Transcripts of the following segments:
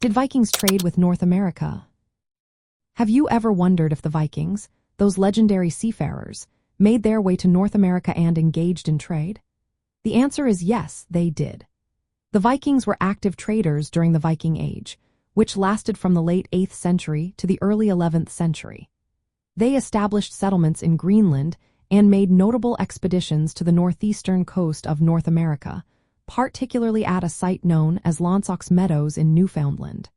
Did Vikings trade with North America? Have you ever wondered if the Vikings, those legendary seafarers, made their way to North America and engaged in trade? The answer is yes, they did. The Vikings were active traders during the Viking Age, which lasted from the late 8th century to the early 11th century. They established settlements in Greenland and made notable expeditions to the northeastern coast of North America, particularly at a site known as Meadows in Newfoundland.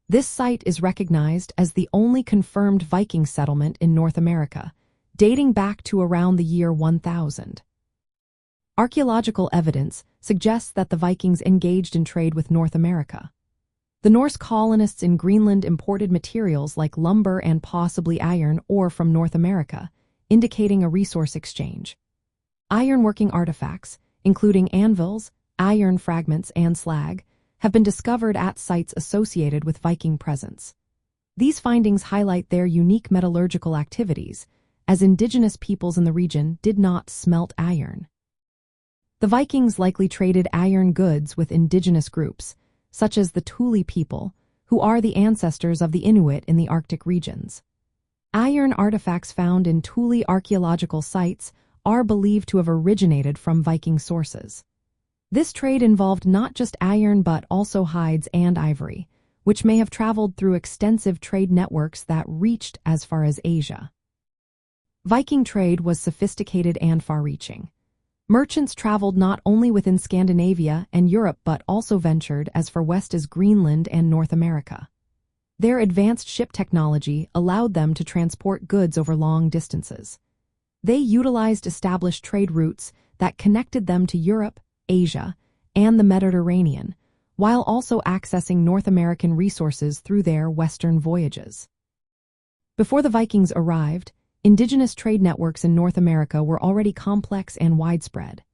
This site is recognized as the only confirmed Viking settlement in North America, dating back to around the year 1000. Archaeological evidence suggests that the Vikings engaged in trade with North America. The Norse colonists in Greenland imported materials like lumber and possibly iron ore from North America, indicating a resource exchange. Ironworking artifacts, including anvils, iron fragments, and slag, have been discovered at sites associated with Viking presence. These findings highlight their unique metallurgical activities, as indigenous peoples in the region did not smelt iron. The Vikings likely traded iron goods with indigenous groups, such as the Thule people, who are the ancestors of the Inuit in the Arctic regions. Iron artifacts found in Thule archaeological sites are believed to have originated from Viking sources. This trade involved not just iron but also hides and ivory, which may have traveled through extensive trade networks that reached as far as Asia. Viking trade was sophisticated and far-reaching. Merchants traveled not only within Scandinavia and Europe but also ventured as far west as Greenland and North America. Their advanced ship technology allowed them to transport goods over long distances. They utilized established trade routes that connected them to Europe, Asia, and the Mediterranean, while also accessing North American resources through their western voyages. Before the Vikings arrived, indigenous trade networks in North America were already complex and widespread.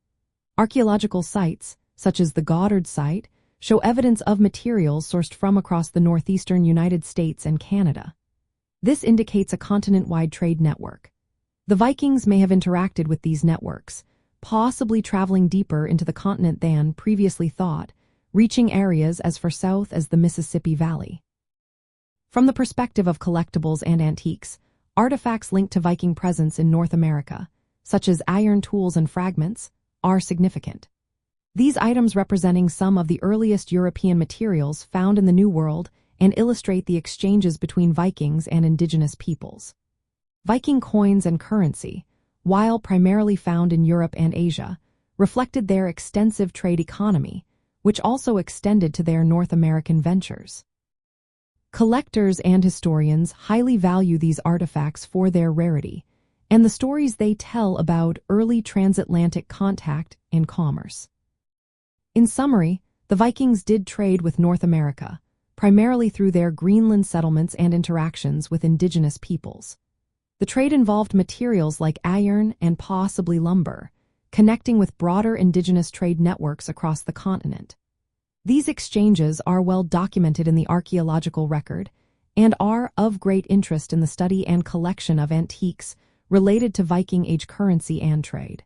Archaeological sites, such as the Goddard site, show evidence of materials sourced from across the northeastern United States and Canada. This indicates a continent-wide trade network. The Vikings may have interacted with these networks, possibly traveling deeper into the continent than previously thought, reaching areas as far south as the Mississippi Valley. From the perspective of collectibles and antiques, artifacts linked to Viking presence in North America, such as iron tools and fragments, are significant. These items representing some of the earliest European materials found in the New World and illustrate the exchanges between Vikings and indigenous peoples. Viking coins and currency, while primarily found in Europe and Asia, reflected their extensive trade economy, which also extended to their North American ventures. Collectors and historians highly value these artifacts for their rarity and the stories they tell about early transatlantic contact and commerce. In summary, the Vikings did trade with North America, primarily through their Greenland settlements and interactions with indigenous peoples. The trade involved materials like iron and possibly lumber, connecting with broader indigenous trade networks across the continent. These exchanges are well documented in the archaeological record and are of great interest in the study and collection of antiques related to Viking Age currency and trade.